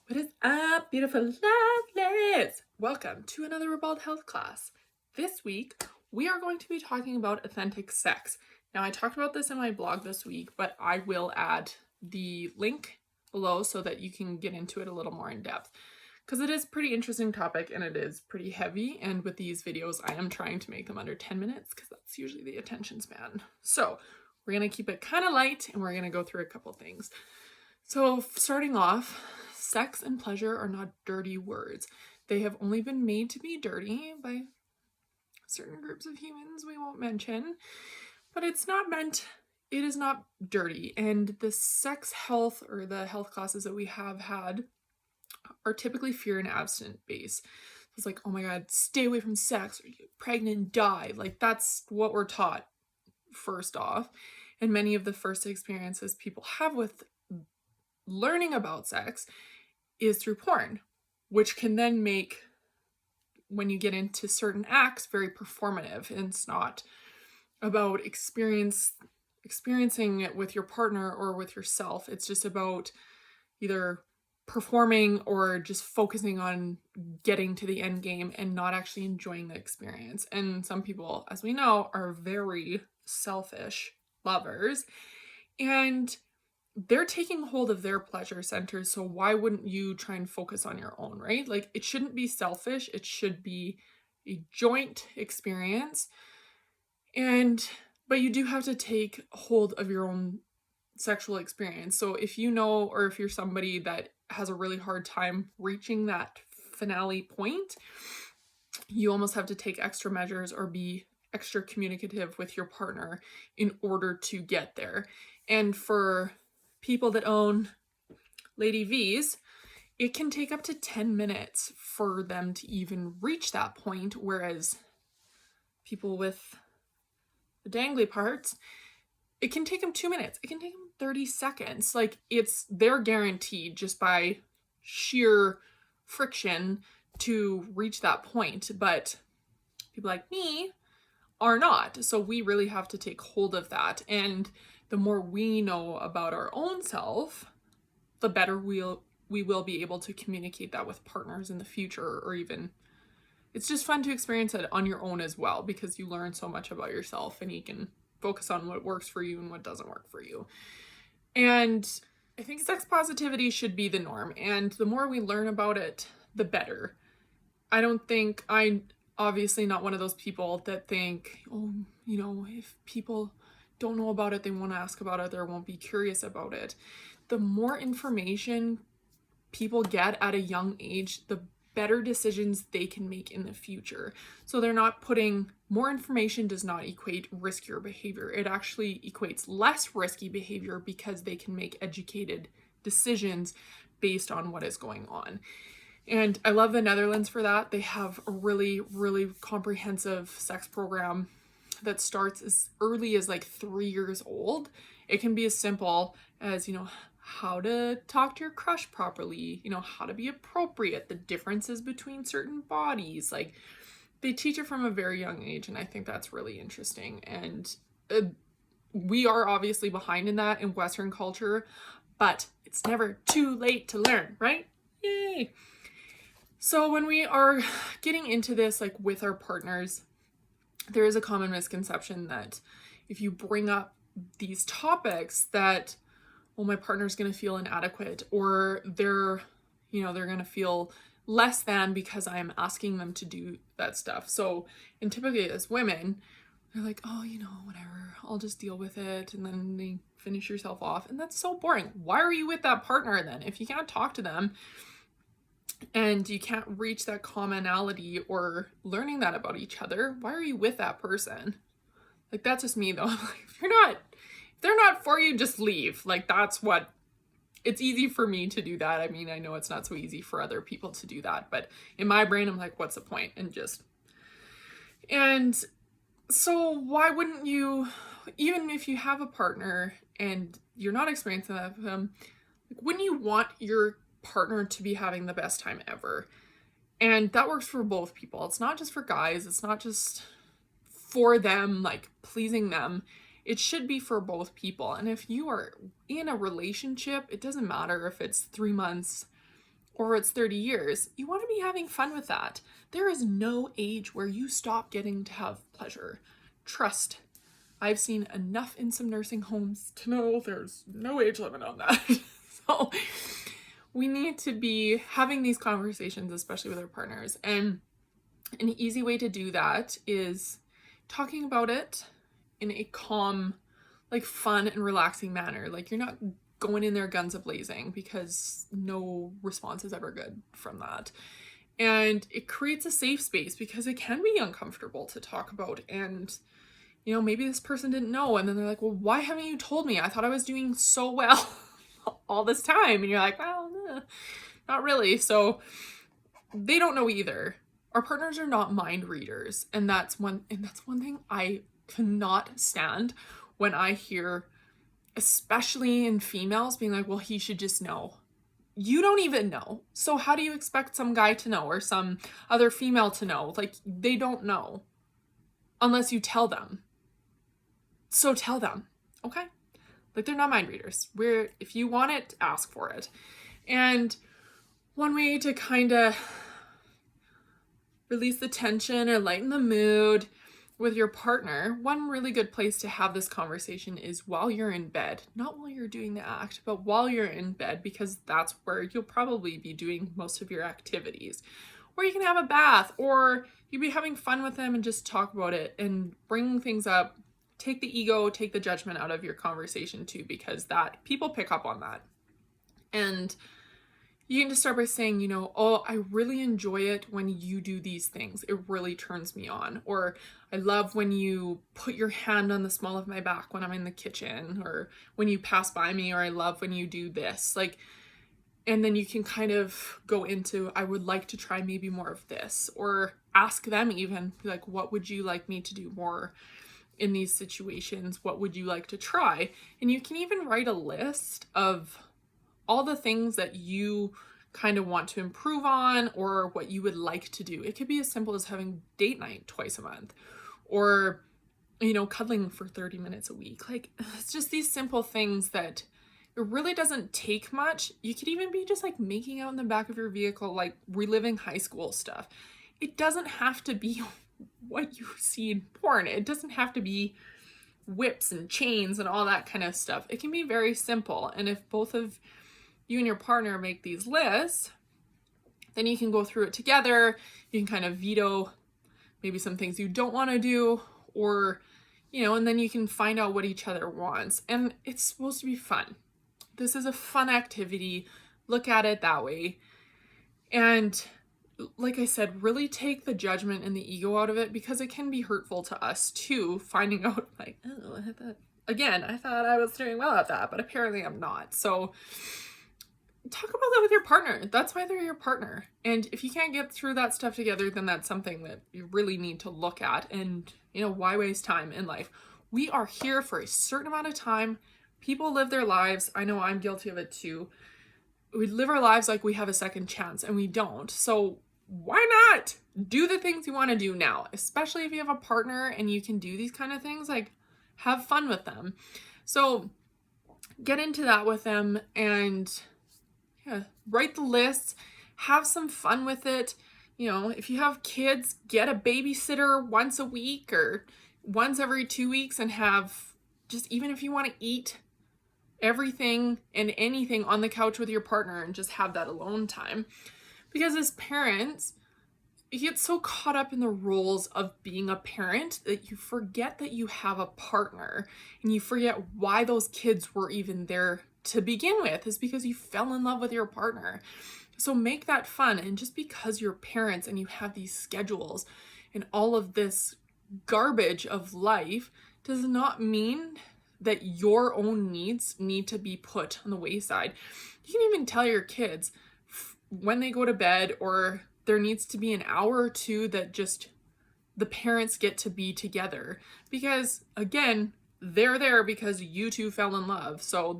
What is up, beautiful lovelies? Welcome to another RIBALD health class. This week, we are going to be talking about authentic sex. Now, I talked about this in my blog this week, but I will add the link below so that you can get into it a little more in depth. Because it is a pretty interesting topic and it is pretty heavy. And with these videos, I am trying to make them under 10 minutes because that's usually the attention span. So we're going to keep it kind of light and we're going to go through a couple things. So starting off, sex and pleasure are not dirty words. They have only been made to be dirty by certain groups of humans we won't mention, but it is not dirty. And the sex health or the health classes that we have had are typically fear and abstinence based. It's like, oh my God, stay away from sex or you get pregnant and die. Like that's what we're taught first off. And many of the first experiences people have with learning about sex is through porn, which can then make, when you get into certain acts, very performative. And it's not about experiencing it with your partner or with yourself. It's just about either performing or just focusing on getting to the end game and not actually enjoying the experience. And some people, as we know, are very selfish lovers, and they're taking hold of their pleasure centers. So why wouldn't you try and focus on your own, right? Like it shouldn't be selfish. It should be a joint experience. But you do have to take hold of your own sexual experience. So if you know, or if you're somebody that has a really hard time reaching that finale point, you almost have to take extra measures or be extra communicative with your partner in order to get there. And for people that own Lady V's, it can take up to 10 minutes for them to even reach that point, whereas people with the dangly parts, it can take them 2 minutes. It can take them 30 seconds. Like they're guaranteed just by sheer friction to reach that point, but people like me are not. So we really have to take hold of that. And the more we know about our own self, the better we will be able to communicate that with partners in the future, or even it's just fun to experience it on your own as well, because you learn so much about yourself and you can focus on what works for you and what doesn't work for you. And I think sex positivity should be the norm, and the more we learn about it, the better. I'm obviously not one of those people that think, oh, if people don't know about it, they won't ask about it, they won't be curious about it. The more information people get at a young age, the better decisions they can make in the future. So they're not putting, more information does not equate riskier behavior. It actually equates less risky behavior because they can make educated decisions based on what is going on. And I love the Netherlands for that. They have a really, really comprehensive sex program that starts as early as like 3 years old. It can be as simple as, how to talk to your crush properly, how to be appropriate, the differences between certain bodies. Like they teach it from a very young age, and I think that's really interesting. And we are obviously behind in that in Western culture, but it's never too late to learn, right? Yay! So when we are getting into this, like with our partners, there is a common misconception that if you bring up these topics that, well, my partner's going to feel inadequate, or they're going to feel less than because I'm asking them to do that stuff. So, and typically as women, they're like, oh, whatever, I'll just deal with it. And then they finish yourself off. And that's so boring. Why are you with that partner then? If you can't talk to them and you can't reach that commonality or learning that about each other, why are you with that person? Like, that's just me though. Like, if they're not for you, just leave. Like, it's easy for me to do that. I mean, I know it's not so easy for other people to do that, but in my brain, I'm like, what's the point? And so why wouldn't you, even if you have a partner and you're not experiencing that with them, like, wouldn't you want your partner to be having the best time ever? And that works for both people. It's not just for guys. It's not just for them, like pleasing them. It should be for both people. And if you are in a relationship, it doesn't matter if it's 3 months, or it's 30 years, you want to be having fun with that. There is no age where you stop getting to have pleasure. Trust. I've seen enough in some nursing homes to know there's no age limit on that. So we need to be having these conversations, especially with our partners. And an easy way to do that is talking about it in a calm, like fun and relaxing manner. Like you're not going in there guns a-blazing, because no response is ever good from that. And it creates a safe space, because it can be uncomfortable to talk about. And, you know, maybe this person didn't know. And then they're like, well, why haven't you told me? I thought I was doing so well all this time. And you're like, well, not really. So they don't know either. Our partners are not mind readers. And that's one thing I cannot stand when I hear, especially in females, being like, well, he should just know. You don't even know. So how do you expect some guy to know, or some other female to know? Like, they don't know unless you tell them. So tell them, okay? Like, they're not mind readers. If you want it, ask for it. And one way to kind of release the tension or lighten the mood with your partner, one really good place to have this conversation is while you're in bed. Not while you're doing the act, but while you're in bed, because that's where you'll probably be doing most of your activities. Or you can have a bath, or you'll be having fun with them and just talk about it and bring things up. Take the ego, take the judgment out of your conversation too, because that people pick up on that. And you can just start by saying, you know, oh, I really enjoy it when you do these things. It really turns me on. Or I love when you put your hand on the small of my back when I'm in the kitchen, or when you pass by me, or I love when you do this. Like, and then you can kind of go into, I would like to try maybe more of this, or ask them even, like, what would you like me to do more in these situations? What would you like to try? And you can even write a list of all the things that you kind of want to improve on, or what you would like to do. It could be as simple as having date night twice a month, or, you know, cuddling for 30 minutes a week. Like, it's just these simple things that it really doesn't take much. You could even be just like making out in the back of your vehicle, like reliving high school stuff. It doesn't have to be what you see in porn. It doesn't have to be whips and chains and all that kind of stuff. It can be very simple. And if both of you and your partner make these lists, then you can go through it together. You can kind of veto maybe some things you don't want to do, or, you know, and then you can find out what each other wants. And it's supposed to be fun. This is a fun activity. Look at it that way. And like I said, really take the judgment and the ego out of it, because it can be hurtful to us too, finding out like, oh, I thought I was doing well at that, but apparently I'm not. So talk about that with your partner. That's why they're your partner. And if you can't get through that stuff together, then that's something that you really need to look at. And, you know, why waste time in life? We are here for a certain amount of time. People live their lives. I know I'm guilty of it too. We live our lives like we have a second chance, and we don't. So why not do the things you want to do now? Especially if you have a partner and you can do these kind of things, like have fun with them. So get into that with them, and write the lists, have some fun with it. You know, if you have kids, get a babysitter once a week or once every 2 weeks, and have just, even if you want to eat everything and anything on the couch with your partner and just have that alone time. Because as parents, you get so caught up in the roles of being a parent that you forget that you have a partner, and you forget why those kids were even there to begin with, is because you fell in love with your partner. So make that fun. And just because you're parents and you have these schedules and all of this garbage of life does not mean that your own needs need to be put on the wayside. You can even tell your kids when they go to bed, or there needs to be an hour or two that just the parents get to be together, because again, they're there because you two fell in love. So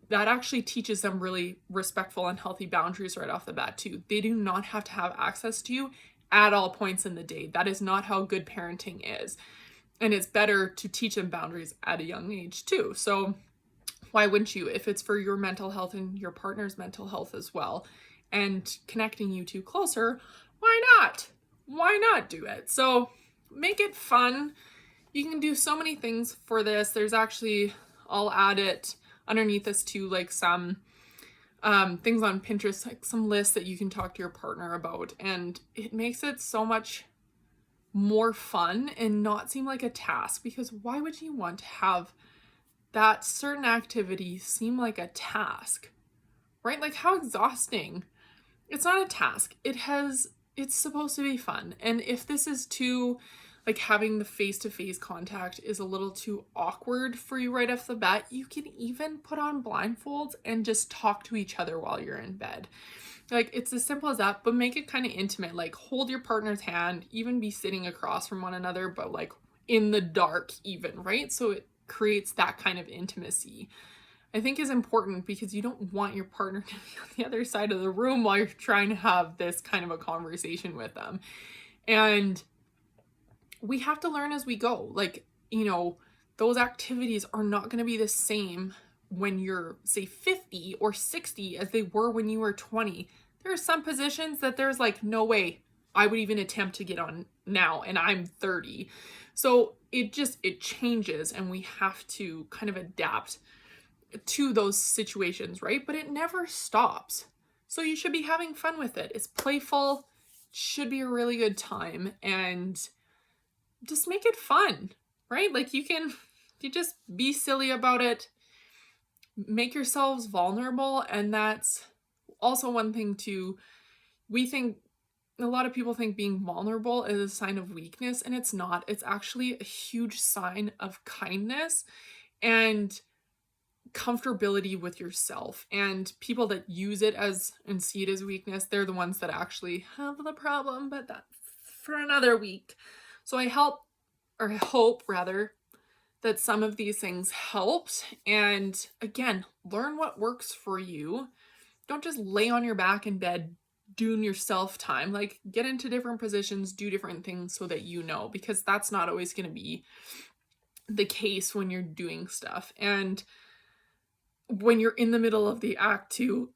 that actually teaches them really respectful and healthy boundaries right off the bat too. They do not have to have access to you at all points in the day. That is not how good parenting is. And it's better to teach them boundaries at a young age too. So Why wouldn't you? If it's for your mental health and your partner's mental health as well, and connecting you two closer, why not? Why not do it? So make it fun. You can do so many things for this. There's actually, I'll add it underneath this too, like some things on Pinterest, like some lists that you can talk to your partner about, and it makes it so much more fun and not seem like a task, because why would you want to have that certain activity seem like a task, right? Like, how exhausting. It's not a task. It's supposed to be fun. And if this is too, like, having the face-to-face contact is a little too awkward for you right off the bat, you can even put on blindfolds and just talk to each other while you're in bed. Like, it's as simple as that, but make it kind of intimate. Like, hold your partner's hand, even be sitting across from one another, but like in the dark even, right? So it creates that kind of intimacy, I think, is important, because you don't want your partner to be on the other side of the room while you're trying to have this kind of a conversation with them. And we have to learn as we go. Like, you know, those activities are not going to be the same when you're, say, 50 or 60 as they were when you were 20. There are some positions that there's like no way I would even attempt to get on now, and I'm 30. So it changes, and we have to kind of adapt to those situations, right? But it never stops. So you should be having fun with it. It's playful, should be a really good time, and just make it fun, right? Like, you just be silly about it, make yourselves vulnerable. And that's also one thing too. A lot of people think being vulnerable is a sign of weakness, and it's not. It's actually a huge sign of kindness and comfortability with yourself. And people that use it as and see it as weakness, they're the ones that actually have the problem, but that's for another week. So I hope rather that some of these things helped. And again, learn what works for you. Don't just lay on your back in bed doing yourself time. Like, get into different positions, do different things so that you know, because that's not always going to be the case when you're doing stuff. And when you're in the middle of the act too,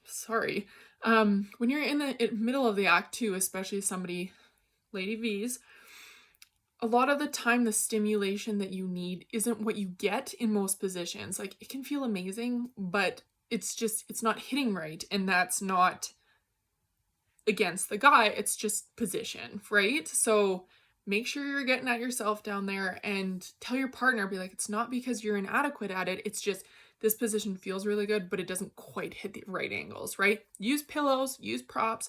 sorry, when you're in the middle of the act too, especially somebody, Lady V's, a lot of the time the stimulation that you need isn't what you get in most positions. Like, it can feel amazing, but it's not hitting right. And that's not against the guy, it's just position, right? So make sure you're getting at yourself down there, and tell your partner, be like, it's not because you're inadequate at it, it's just this position feels really good, but it doesn't quite hit the right angles, right? Use pillows, use props,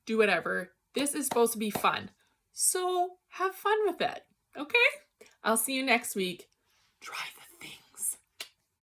do whatever. This is supposed to be fun. So have fun with it, okay? I'll see you next week. Try this.